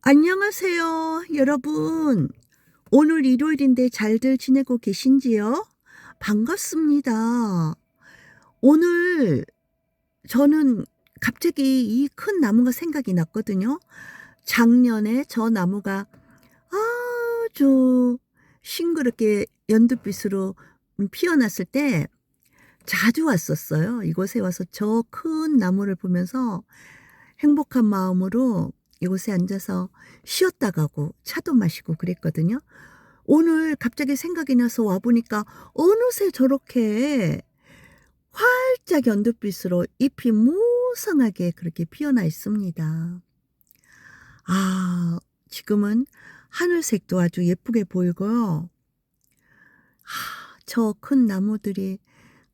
안녕하세요, 여러분. 오늘 일요일인데 잘들 지내고 계신지요? 반갑습니다. 오늘 저는 갑자기 이 큰 나무가 생각이 났거든요. 작년에 저 나무가 아주 싱그럽게 연두빛으로 피어났을 때 자주 왔었어요. 이곳에 와서 저 큰 나무를 보면서 행복한 마음으로 이곳에 앉아서 쉬었다 가고 차도 마시고 그랬거든요. 오늘 갑자기 생각이 나서 와 보니까 어느새 저렇게 활짝 연두빛으로 잎이 무성하게 그렇게 피어나 있습니다. 아, 지금은 하늘색도 아주 예쁘게 보이고요. 저 큰 나무들이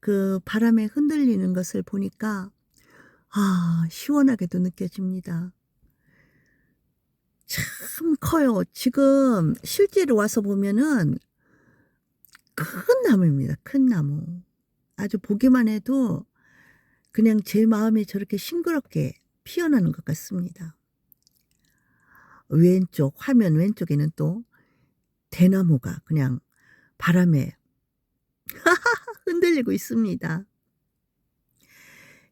그 바람에 흔들리는 것을 보니까 시원하게도 느껴집니다. 참 커요. 지금 실제로 와서 보면은 큰 나무입니다, 큰 나무. 아주 보기만 해도 그냥 제 마음이 저렇게 싱그럽게 피어나는 것 같습니다. 왼쪽 화면 왼쪽에는 또 대나무가 그냥 바람에 흔들리고 있습니다.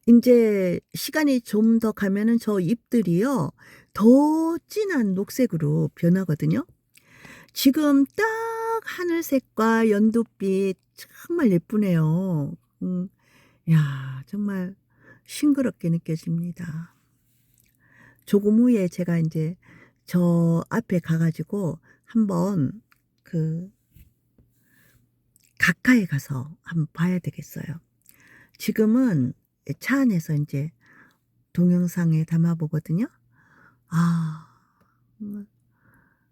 인제 시간이 좀 더 가면은 저 잎들이요 더 진한 녹색으로 변하거든요. 지금 딱 하늘색과 연두빛 정말 예쁘네요. 야, 정말 싱그럽게 느껴집니다. 조금 후에 제가 인제 저 앞에 가 가지고 한번 그 가까이 가서 한번 봐야 되겠어요. 지금은 차 안에서 인제 동영상에 담아 보거든요. 아, 정말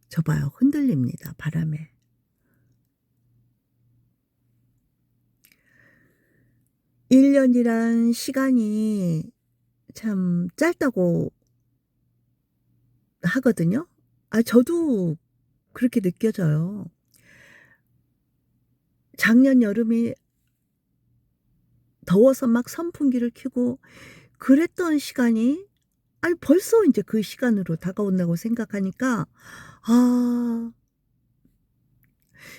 저 봐요. 흔들립니다, 바람에. 1 년이란 시간이 참 짧다고 하거든요. 저도 그렇게 느껴져요. 작년 여름에 더워서 막 선풍기를 켜고 그랬던 시간이 벌써 인제 그 시간으로 다가온다고 생각하니까 아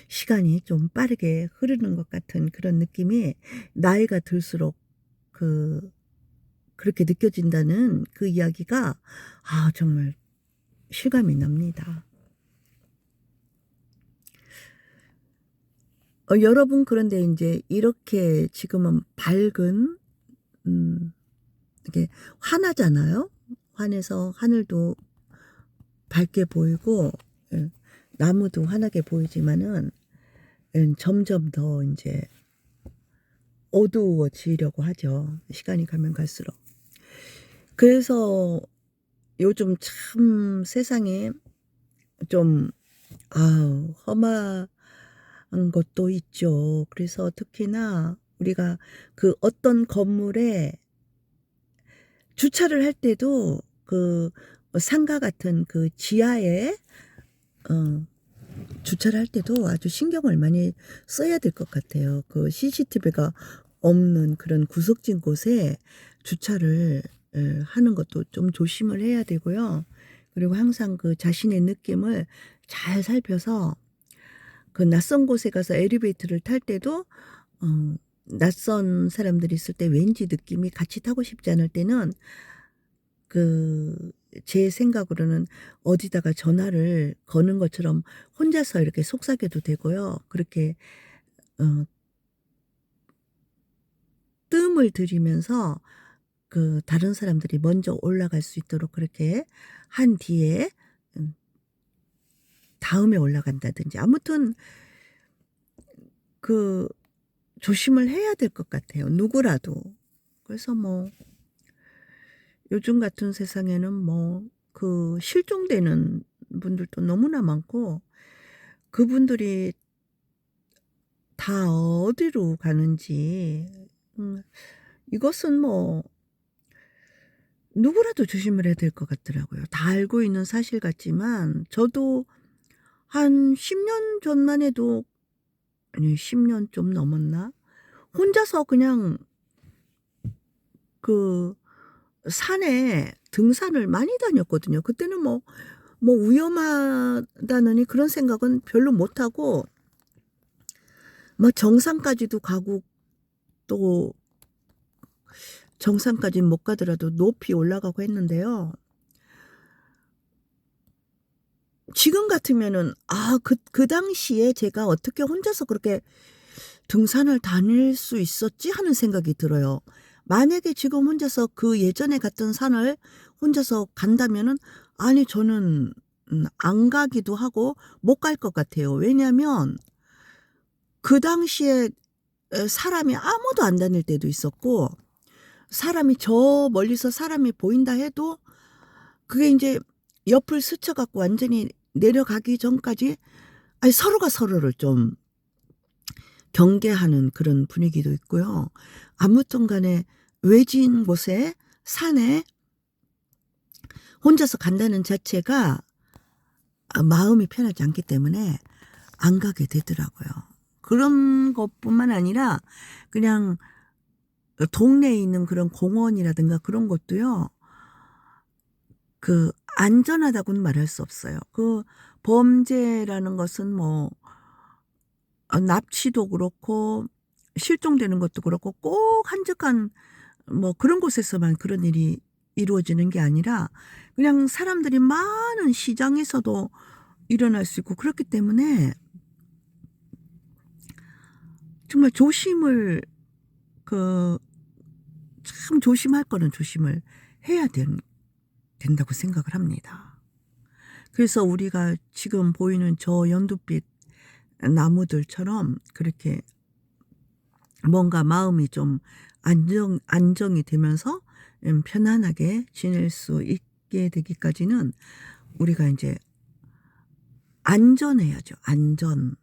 시간이 좀 빠르게 흐르는 것 같은 그런 느낌이 나이가 들수록 그 그렇게 느껴진다는 그 이야기가 정말 실감이 납니다. 여러분, 그런데 인제 이렇게 지금은 밝은 음 이게 환하잖아요. 환해서 하늘도 밝게 보이고 예 나무도 환하게 보이지만은 점점 더 인제 어두워지려고 하죠, 시간이 가면 갈수록. 그래서 요즘 참 세상에 좀 험한 것도 있죠. 그래서 특히나 우리가 그 어떤 건물에 주차를 할 때도 그 상가 같은 그 지하에 어 주차를 할 때도 아주 신경을 많이 써야 될 것 같아요. 그 CCTV가 없는 그런 구석진 곳에 주차를 하는 것도 좀 조심을 해야 되고요. 그리고 항상 그 자신의 느낌을 잘 살펴서 그 낯선 곳에 가서 엘리베이터를 탈 때도 낯선 사람들이 있을 때 왠지 느낌이 같이 타고 싶지 않을 때는 그 제 생각으로는 어디다가 전화를 거는 것처럼 혼자서 이렇게 속삭여도 되고요. 그렇게 어 뜸을 들이면서 그 다른 사람들이 먼저 올라갈 수 있도록 그렇게 한 뒤에 음 다음에 올라간다든지 아무튼 그 조심을 해야 될 것 같아요, 누구라도. 그래서 뭐 요즘 같은 세상에는 뭐 그 실종되는 분들도 너무나 많고 그분들이 다 어디로 가는지 이것은 뭐 누구라도 조심을 해야 될 것 같더라고요. 다 알고 있는 사실 같지만 저도 한 10년 전만 해도, 아니 10년 좀 넘었나? 혼자서 그냥 그 산에 등산을 많이 다녔거든요. 그때는 뭐 뭐 위험하다느니 그런 생각은 별로 못 하고 뭐 정상까지도 가고 또 정상까지는 못 가더라도 높이 올라가고 했는데요. 지금 같으면은 그 당시에 제가 어떻게 혼자서 그렇게 등산을 다닐 수 있었지 하는 생각이 들어요. 만약에 지금 혼자서 그 예전에 갔던 산을 혼자서 간다면은 아니 저는 안 가기도 하고 못 갈 것 같아요. 왜냐하면 그 당시에 사람이 아무도 안 다닐 때도 있었고 사람이 저 멀리서 사람이 보인다 해도 그게 인제 옆을 스쳐 갖고 완전히 내려가기 전까지 아니 서로가 서로를 좀 경계하는 그런 분위기도 있고요. 아무튼 간에 외진 곳에 산에 혼자서 간다는 자체가 마음이 편하지 않기 때문에 안 가게 되더라고요. 그런 것뿐만 아니라 그냥 동네에 있는 그런 공원이라든가 그런 것도요. 안전하다고는 말할 수 없어요. 범죄라는 것은 뭐 납치도 그렇고 실종되는 것도 그렇고 꼭 한적한 뭐 그런 곳에서만 그런 일이 이루어지는 게 아니라 그냥 사람들이 많은 시장에서도 일어날 수 있고 그렇기 때문에 정말 조심을 그 참 조심할 거는 조심을 해야 된다고 생각을 합니다. 그래서 우리가 지금 보이는 저 연두빛 나무들처럼 그렇게 뭔가 마음이 좀 안정이 되면서 편안하게 지낼 수 있게 되기까지는 우리가 인제 안전해야죠. 안전.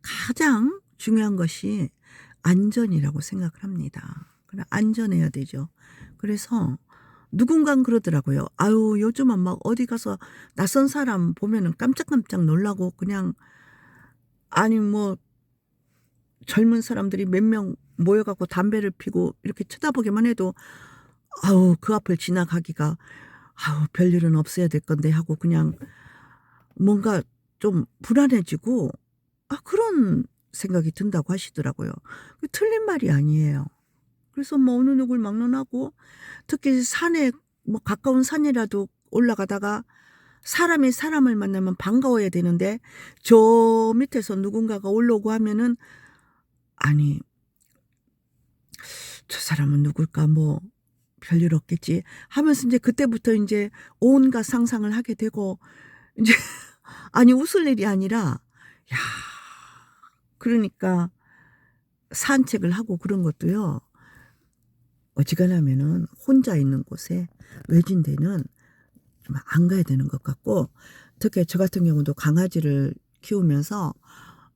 가장 중요한 것이 안전이라고 생각을 합니다. 그래 안전해야 되죠. 그래서 누군가는 그러더라고요. "아유 요즘은 막 어디 가서 낯선 사람 보면은 깜짝깜짝 놀라고 그냥 아니 뭐 젊은 사람들이 몇 명 모여 갖고 담배를 피고 이렇게 쳐다보기만 해도 아우 그 앞을 지나가기가 '아우 별일은 없어야 될 건데.' 하고 그냥 뭔가 좀 불안해지고 그런 생각이 든다고 하시더라고요. 틀린 말이 아니에요. 그래서 뭐 어느 누굴 막론하고 특히 산에 뭐 가까운 산이라도 올라가다가 사람이 사람을 만나면 반가워야 되는데 저 밑에서 누군가가 올라오고 하면은 '아니 저 사람은 누굴까? 뭐 별일 없겠지.' 하면서 인제 그때부터 인제 온갖 상상을 하게 되고 인제 아니 웃을 일이 아니라 야 그러니까 산책을 하고 그런 것도요. 어지간하면은 혼자 있는 곳에 외진 데는 좀 안 가야 되는 것 같고 특히 저 같은 경우도 강아지를 키우면서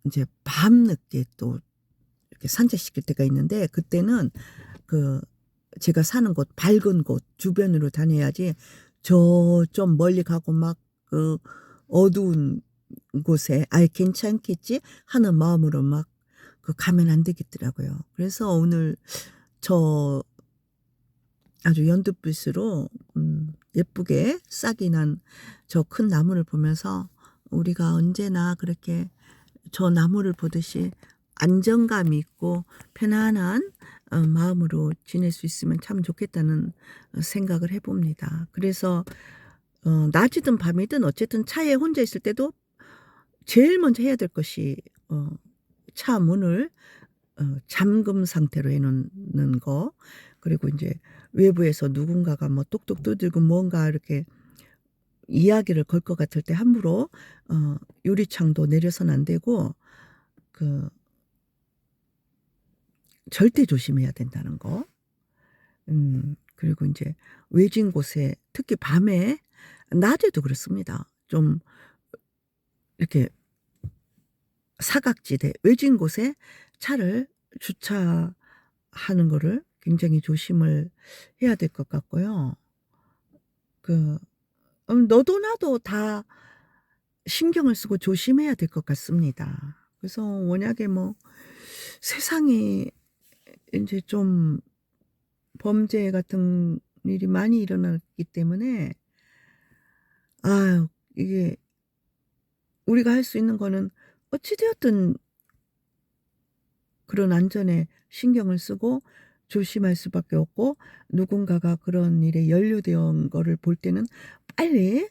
인제 밤늦게 또 이렇게 산책시킬 때가 있는데 그때는 그 제가 사는 곳 밝은 곳 주변으로 다녀야지 저 좀 멀리 가고 막 어두운 곳에 '아이 괜찮겠지.' 하는 마음으로 막 가면 안 되겠더라고요. 그래서 오늘 저 아주 연두빛으로 예쁘게 싹이 난 저 큰 나무를 보면서 우리가 언제나 그렇게 저 나무를 보듯이 안정감이 있고 편안한 마음으로 지낼 수 있으면 참 좋겠다는 생각을 해 봅니다. 그래서 낮이든 밤이든 어쨌든 차에 혼자 있을 때도 제일 먼저 해야 될 것이 차 문을 잠금 상태로 해 놓는 거 그리고 인제 외부에서 누군가가 뭐 똑똑 두들고 뭔가 이렇게 이야기를 걸 것 같을 때 함부로 유리창도 내려서는 안 되고 그 절대 조심해야 된다는 거. 그리고 인제 외진 곳에 특히 밤에 낮에도 그렇습니다. 좀 이렇게 사각지대 외진 곳에 차를 주차하는 거를 굉장히 조심을 해야 될 것 같고요. 그 너도 나도 다 신경을 쓰고 조심해야 될 것 같습니다. 그래서 워낙에 뭐 세상이 인제 좀 범죄 같은 일이 많이 일어났기 때문에 아유 이게 우리가 할 수 있는 거는 어찌 되었든 그런 안전에 신경을 쓰고 조심할 수밖에 없고, 누군가가 그런 일에 연루된 거를 볼 때는 빨리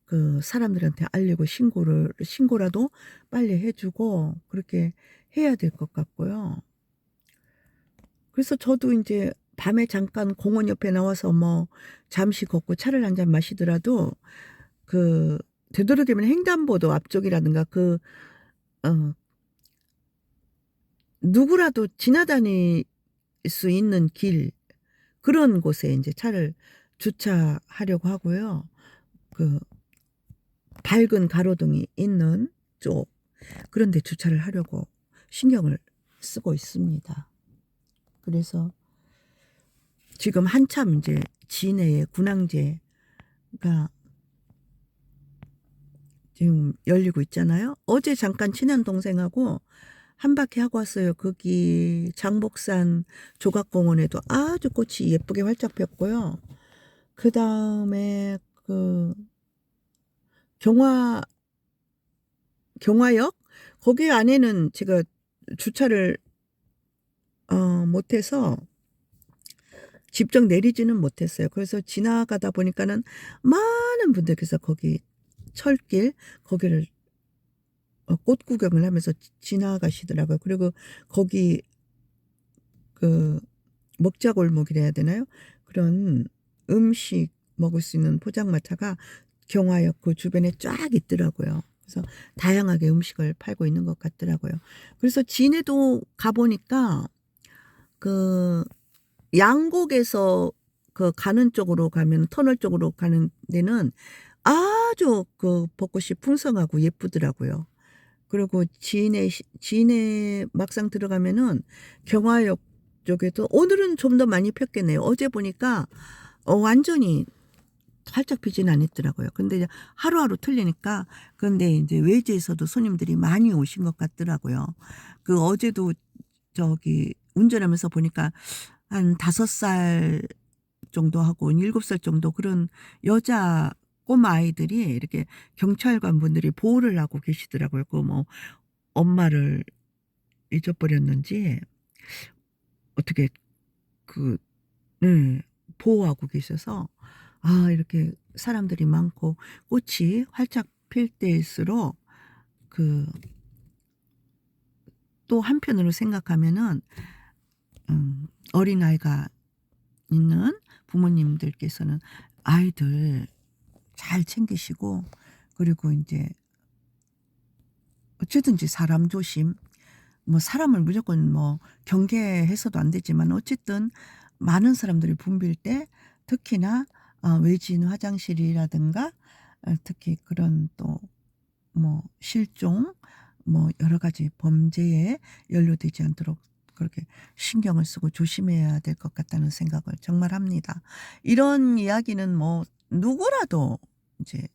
그 사람들한테 알리고 신고라도 빨리 해 주고 그렇게 해야 될 것 같고요. 그래서 저도 인제 밤에 잠깐 공원 옆에 나와서 뭐 잠시 걷고 차를 한 잔 마시더라도 그 되도록이면 횡단보도 앞쪽이라든가 어 누구라도 지나다닐 수 있는 길, 그런 곳에 인제 차를 주차하려고 하고요. 그 밝은 가로등이 있는 쪽, 그런 데 주차를 하려고 신경을 쓰고 있습니다. 그래서 지금 한참 인제 시내에 군항제가 지금 열리고 있잖아요. 어제 잠깐 친한 동생하고 한 바퀴 하고 왔어요. 거기 장복산 조각공원에도 아주 꽃이 예쁘게 활짝 폈고요. 그다음에 그 경화 경화역 거기 안에는 제가 주차를 못해서 직접 내리지는 못했어요. 그래서 지나가다 보니까는 많은 분들께서 거기 철길 거기를 꽃 구경을 하면서 지나가시더라고요. 그리고 거기 그 먹자골목이라 해야 되나요? 그런 음식 먹을 수 있는 포장마차가 경화역 그 주변에 쫙 있더라고요. 그래서 다양하게 음식을 팔고 있는 것 같더라고요. 그래서 진해도 가 보니까 그 양곡에서 그 가는 쪽으로 가면 터널 쪽으로 가는 데는 아주 그 벚꽃이 풍성하고 예쁘더라고요. 그리고 진해 막상 들어가면은 경화역 쪽에도 오늘은 좀 더 많이 폈겠네요. 어제 보니까 완전히 활짝 피지는 않았더라고요. 근데 이제 하루하루 틀리니까, 근데 인제 외지에서도 손님들이 많이 오신 것 같더라고요. 그 어제도 저기 운전하면서 보니까 한 5살 정도 하고 7살 정도 그런 여자 꼬마아이들이 이렇게 경찰관 분들이 보호를 하고 계시더라고요. 그 뭐 엄마를 잊어버렸는지 어떻게 그 네 보호하고 계셔서 이렇게 사람들이 많고 꽃이 활짝 필 때일수록 그 또 한편으로 생각하면은 어린아이가 있는 부모님들께서는 아이들 잘 챙기시고, 그리고 인제 어쨌든지 사람 조심, 뭐 사람을 무조건 뭐 경계해서도 안 되지만 어쨌든 많은 사람들이 붐빌 때 특히나 외진 화장실이라든가 특히 그런 또 뭐 실종 뭐 여러 가지 범죄에 연루되지 않도록 그렇게 신경을 쓰고 조심해야 될 것 같다는 생각을 정말 합니다. 이런 이야기는 뭐 누구라도 이제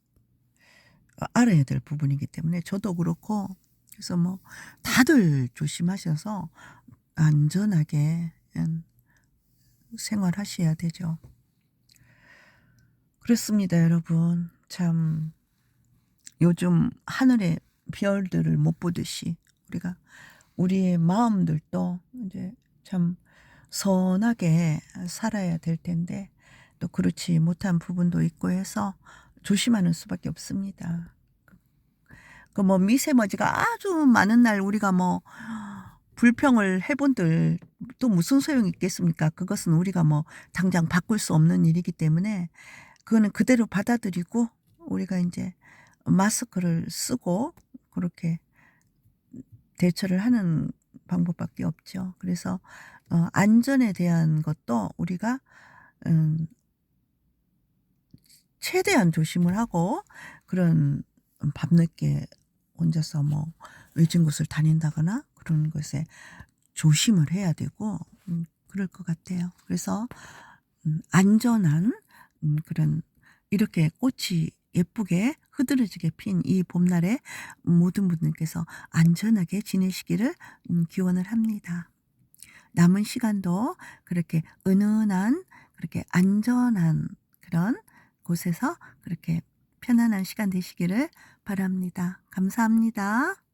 알아야 될 부분이기 때문에 저도 그렇고, 그래서 뭐 다들 조심하셔서 안전하게 생활하셔야 되죠. 그렇습니다, 여러분. 참 요즘 하늘의 별들을 못 보듯이 우리가 우리의 마음들도 이제 참 선하게 살아야 될 텐데 또 그렇지 못한 부분도 있고 해서 조심하는 수밖에 없습니다. 그 뭐 미세먼지가 아주 많은 날 우리가 뭐 불평을 해본들 또 무슨 소용이 있겠습니까? 그것은 우리가 뭐 당장 바꿀 수 없는 일이기 때문에 그거는 그대로 받아들이고 우리가 인제 마스크를 쓰고 그렇게 대처를 하는 방법밖에 없죠. 그래서 안전에 대한 것도 우리가 음 최대한 조심을 하고, 그런 밤늦게 혼자서 뭐 외진 곳을 다닌다거나 그런 것에 조심을 해야 되고 그럴 것 같아요. 그래서 안전한 그런 이렇게 꽃이 예쁘게 흐드러지게 핀 이 봄날에 모든 분들께서 안전하게 지내시기를 기원을 합니다. 남은 시간도 그렇게 은은한 그렇게 안전한 그런 곳에서 그렇게 편안한 시간 되시기를 바랍니다. 감사합니다.